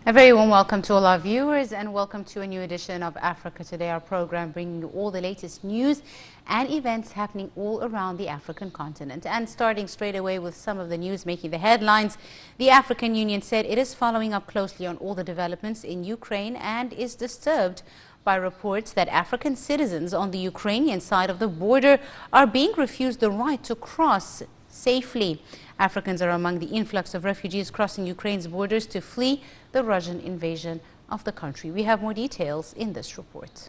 A very warm welcome to all our viewers and welcome to a new edition of Africa Today, our program bringing you all the latest news and events happening all around the African continent. And starting straight away with some of the news making the headlines, the African Union said it is following up closely on all the developments in Ukraine and is disturbed by reports that African citizens on the Ukrainian side of the border are being refused the right to cross safely. Africans are among the influx of refugees crossing Ukraine's borders to flee the Russian invasion of the country. We have more details in this report.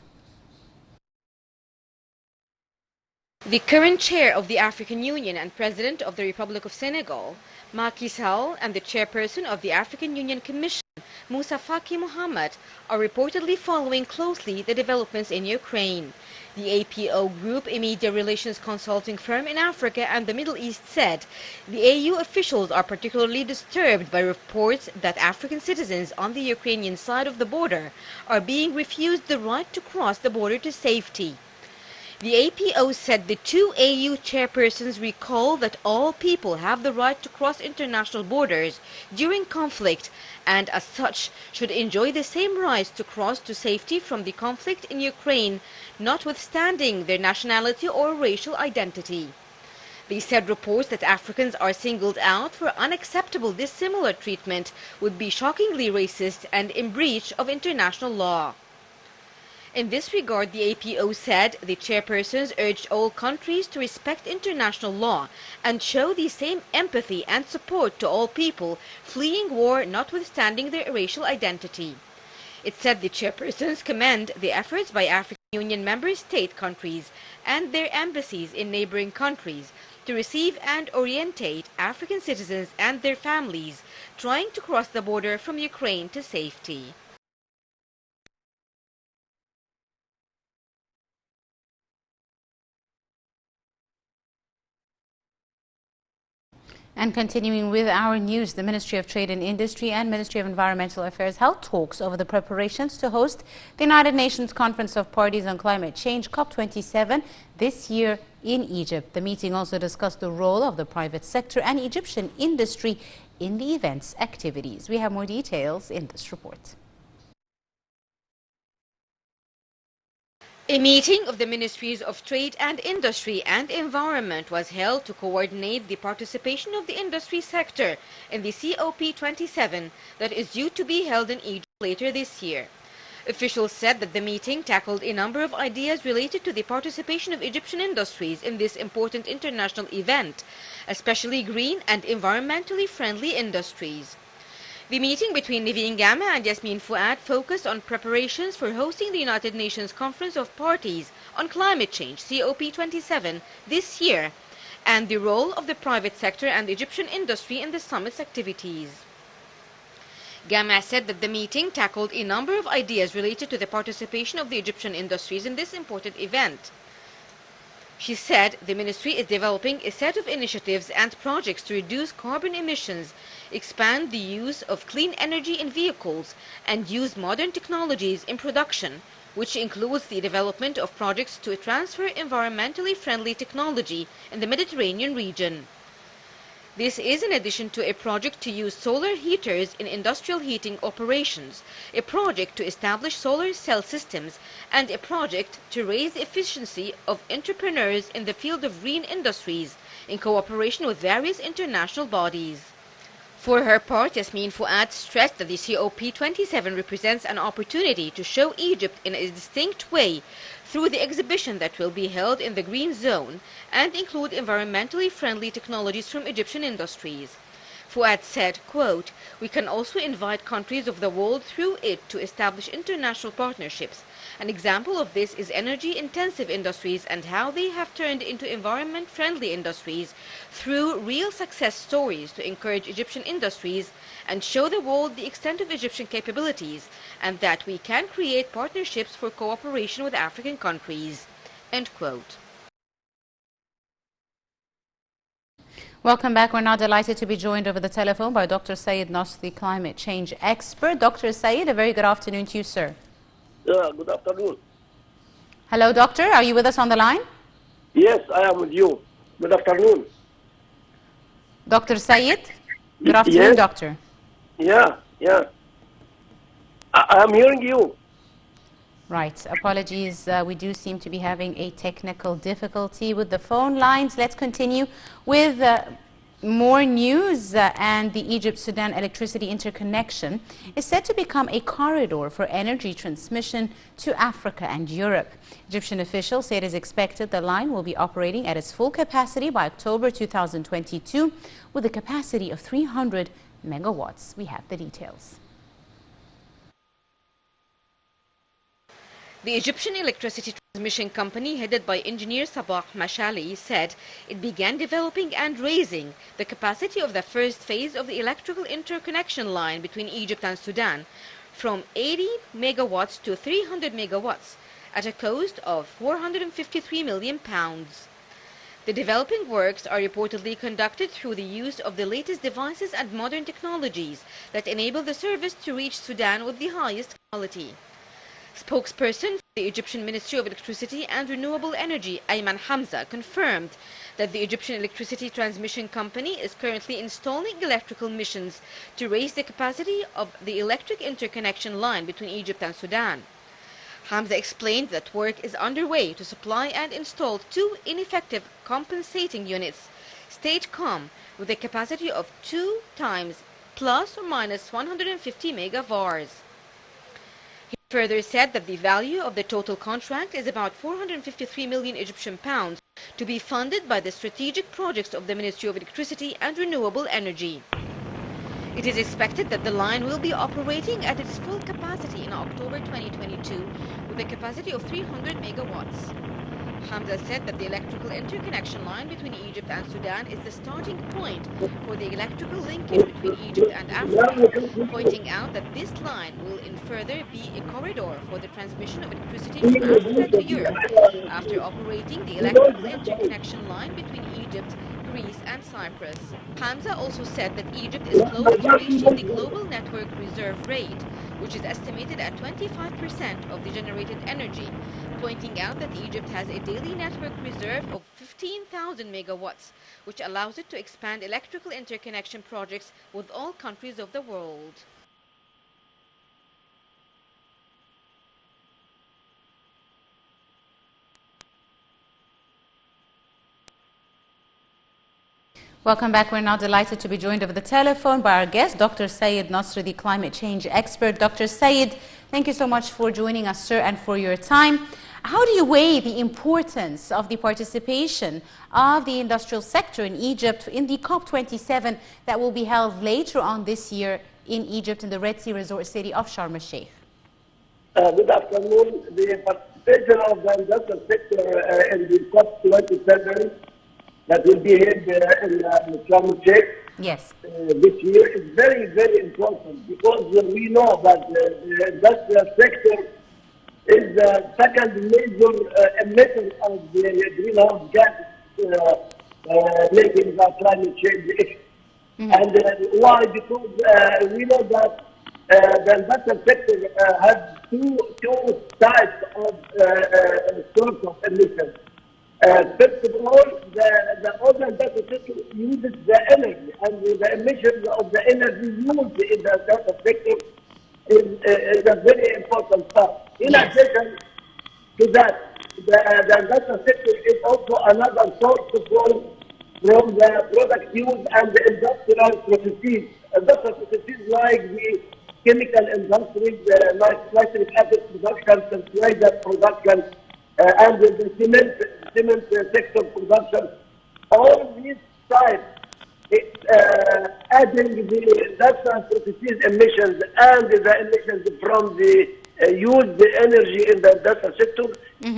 The current chair of the African Union and President of the Republic of Senegal, Macky Sall, and the chairperson of the African Union Commission, Moussa Faki Mohamed, are reportedly following closely the developments in Ukraine. The APO Group, a media relations consulting firm in Africa and the Middle East, said the AU officials are particularly disturbed by reports that African citizens on the Ukrainian side of the border are being refused the right to cross the border to safety. The APO said the two AU chairpersons recall that all people have the right to cross international borders during conflict and as such should enjoy the same rights to cross to safety from the conflict in Ukraine, notwithstanding their nationality or racial identity. They said reports that Africans are singled out for unacceptable dissimilar treatment would be shockingly racist and in breach of international law. In this regard, the APO said the chairpersons urged all countries to respect international law and show the same empathy and support to all people fleeing war notwithstanding their racial identity. It said the chairpersons commend the efforts by African Union member state countries and their embassies in neighboring countries to receive and orientate African citizens and their families trying to cross the border from Ukraine to safety. And continuing with our news, the Ministry of Trade and Industry and Ministry of Environmental Affairs held talks over the preparations to host the United Nations Conference of Parties on Climate Change, COP27, this year in Egypt. The meeting also discussed the role of the private sector and Egyptian industry in the event's activities. We have more details in this report. A meeting of the Ministries of Trade and Industry and Environment was held to coordinate the participation of the industry sector in the COP27 that is due to be held in Egypt later this year. Officials said that the meeting tackled a number of ideas related to the participation of Egyptian industries in this important international event, especially green and environmentally friendly industries. The meeting between Naveen Gama and Yasmin Fuad focused on preparations for hosting the United Nations Conference of Parties on Climate Change, COP27, this year, and the role of the private sector and the Egyptian industry in the summit's activities. Gama said that the meeting tackled a number of ideas related to the participation of the Egyptian industries in this important event. She said the ministry is developing a set of initiatives and projects to reduce carbon emissions, expand the use of clean energy in vehicles, and use modern technologies in production, which includes the development of projects to transfer environmentally friendly technology in the Mediterranean region. This is in addition to a project to use solar heaters in industrial heating operations, a project to establish solar cell systems, and a project to raise the efficiency of entrepreneurs in the field of green industries in cooperation with various international bodies. For her part, Yasmin Fuad stressed that the COP27 represents an opportunity to show Egypt in a distinct way through the exhibition that will be held in the Green Zone and include environmentally friendly technologies from Egyptian industries. Fuad said, quote, "We can also invite countries of the world through it to establish international partnerships. An example of this is energy-intensive industries and how they have turned into environment-friendly industries through real success stories to encourage Egyptian industries and show the world the extent of Egyptian capabilities and that we can create partnerships for cooperation with African countries." End quote. Welcome back. We're now delighted to be joined over the telephone by Dr. Sayed Nasr, the climate change expert. Dr. Sayed, a very good afternoon to you, sir. Good afternoon. Hello, doctor. Are you with us on the line? Yes, I am with you. Good afternoon. Dr. Sayed? Good afternoon, Yes. doctor. Yeah. I'm hearing you. Right. Apologies. We do seem to be having a technical difficulty with the phone lines. Let's continue with more news. And the Egypt-Sudan electricity interconnection is set to become a corridor for energy transmission to Africa and Europe. Egyptian officials say it is expected the line will be operating at its full capacity by October 2022 with a capacity of 300 megawatts. We have the details. The Egyptian Electricity Transmission Company, headed by engineer Sabah Mashali, said it began developing and raising the capacity of the first phase of the electrical interconnection line between Egypt and Sudan from 80 megawatts to 300 megawatts at a cost of £453 million. The developing works are reportedly conducted through the use of the latest devices and modern technologies that enable the service to reach Sudan with the highest quality. Spokesperson for the Egyptian Ministry of Electricity and Renewable Energy, Ayman Hamza, confirmed that the Egyptian Electricity Transmission Company is currently installing electrical missions to raise the capacity of the electric interconnection line between Egypt and Sudan. Hamza explained that work is underway to supply and install two ineffective compensating units, Stagecom, with a capacity of 2 times plus or minus 150 megavars. He further said that the value of the total contract is about 453 million Egyptian pounds to be funded by the strategic projects of the Ministry of Electricity and Renewable Energy. It is expected that the line will be operating at its full capacity in October 2022 with a capacity of 300 megawatts. Hamza said that the electrical interconnection line between Egypt and Sudan is the starting point for the electrical linkage between Egypt and Africa, pointing out that this line will in further be a corridor for the transmission of electricity from Africa to Europe after operating the electrical interconnection line between Egypt, Greece and Cyprus. Hamza also said that Egypt is close to reaching the global network reserve rate, which is estimated at 25% of the generated energy, pointing out that Egypt has a daily network reserve of 15,000 megawatts, which allows it to expand electrical interconnection projects with all countries of the world. Welcome back. We're now delighted to be joined over the telephone by our guest, Dr. Sayed Nasri, the climate change expert. Dr. Sayed, thank you so much for joining us, sir, and for your time. How do you weigh the importance of the participation of the industrial sector in Egypt in the COP27 that will be held later on this year in Egypt in the Red Sea resort city of Sharm el-Sheikh? Good afternoon. The participation of the industrial sector in the COP27 that will be held in Sharm el-Sheikh this year is very, very important because we know that the industrial sector is the second major emitter of the greenhouse gas making the climate change issue. And why? Because we know that the industrial sector has two types of source of emissions. First of all, the oil industrial sector uses the energy, and the emissions of the energy used in the industrial sector is a very important part. In addition to that, the industrial sector is also another source from the product used and the industrial processes. Industrial processes like the chemical industry, like nitric acid production, fertilizer production, and the cement sector production. All these types, adding the industrial processes emissions and the emissions from the used energy in the industrial sector,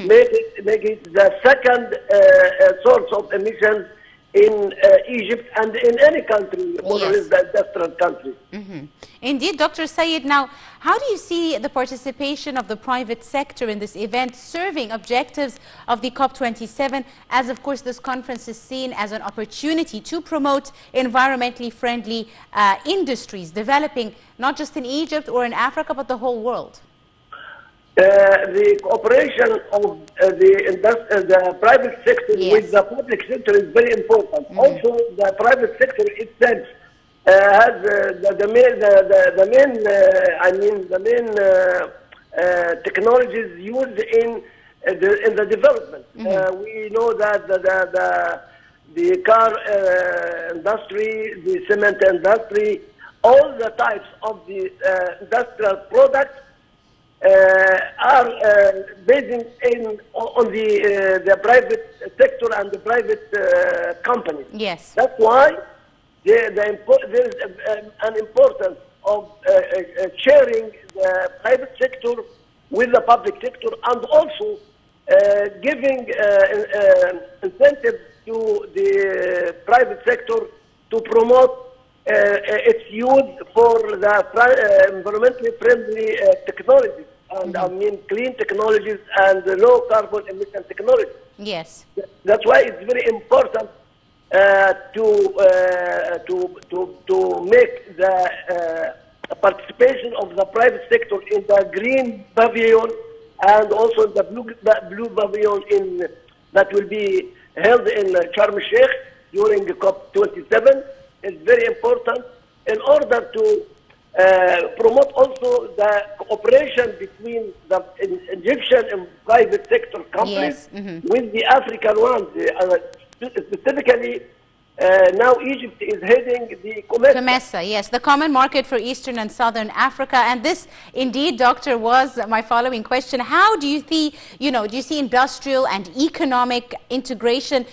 make it the second source of emissions in Egypt and in any country, more or less the industrial country. Indeed, Dr. Sayed. Now, how do you see the participation of the private sector in this event serving objectives of the COP27, as of course this conference is seen as an opportunity to promote environmentally friendly industries developing not just in Egypt or in Africa, but the whole world? The cooperation of the private sector with the public sector is very important. Also, the private sector itself has the main technologies used in the development. We know that the car industry, the cement industry, all the types of the industrial products are based on the private sector and the private companies. Yes. That's why there is an importance of sharing the private sector with the public sector, and also giving incentives to the private sector to promote its use for the environmentally friendly technologies, and I mean clean technologies and low carbon emission technologies. Yes. That's why it's very important to make the participation of the private sector in the green pavilion and also in the blue pavilion that will be held in Sharm el-Sheikh during COP27. It's very important in order to promote also the cooperation between the Egyptian and private sector companies with the African ones. Specifically, now Egypt is heading the COMESA, yes, the Common Market for Eastern and Southern Africa. And this, indeed, Doctor, was my following question. How do you see, do you see industrial and economic integration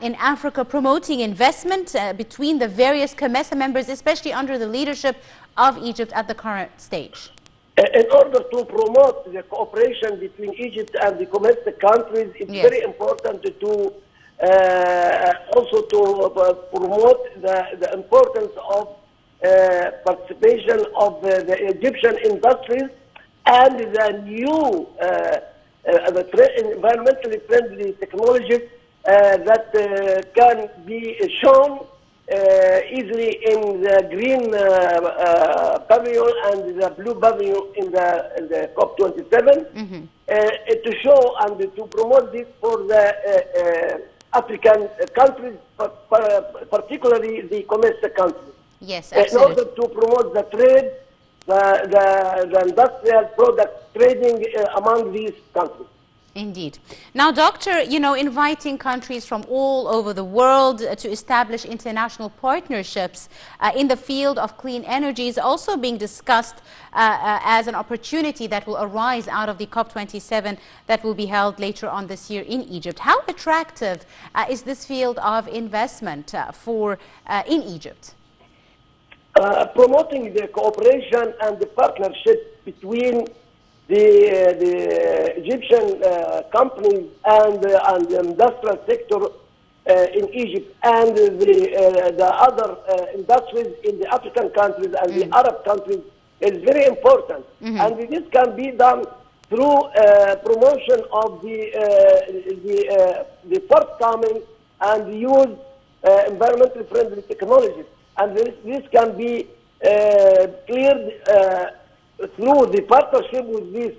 in Africa promoting investment between the various COMESA members, especially under the leadership of Egypt at the current stage? In order to promote the cooperation between Egypt and the COMESA countries, it's very important to also to promote the importance of participation of the Egyptian industries and the new environmentally friendly technologies that can be shown easily in the green pavilion and the blue pavilion in the COP27 to show and to promote this for the African countries, particularly the COMESA countries. Yes, absolutely. In order to promote the trade, the industrial product trading among these countries. Indeed. Now, Doctor, inviting countries from all over the world to establish international partnerships in the field of clean energy is also being discussed as an opportunity that will arise out of the COP27 that will be held later on this year in Egypt. How attractive is this field of investment in Egypt? Promoting the cooperation and the partnership between the Egyptian companies and the industrial sector in Egypt and the other industries in the African countries and the Arab countries is very important. And this can be done through promotion of the forthcoming and used environmentally friendly technologies. And this can be cleared through the partnership with these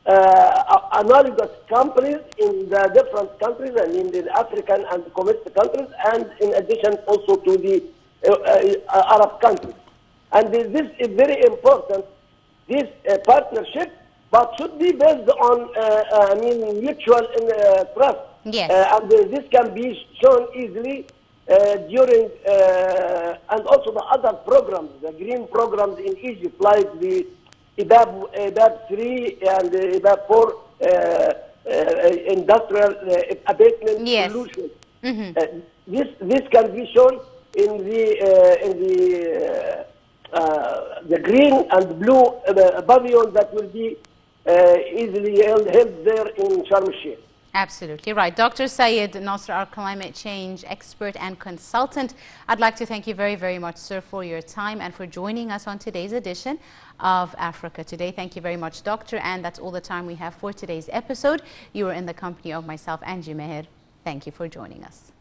analogous companies in the different countries and in the African and COMESA countries, and in addition also to the Arab countries. And this is very important, this partnership, but should be based on mutual trust. Yes. And this can be shown easily during and also the other programs, the green programs in Egypt, like the IBAB 3 and IBAB 4 industrial abatement solutions. This can be shown in the green and blue pavilion that will be easily held there in Sharm el-Sheikh. Absolutely right. Dr. Syed Nasser, our climate change expert and consultant, I'd like to thank you very, very much, sir, for your time and for joining us on today's edition of Africa Today. Thank you very much, Doctor. And that's all the time we have for today's episode. You were in the company of myself, Angie Meher. Thank you for joining us.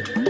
you.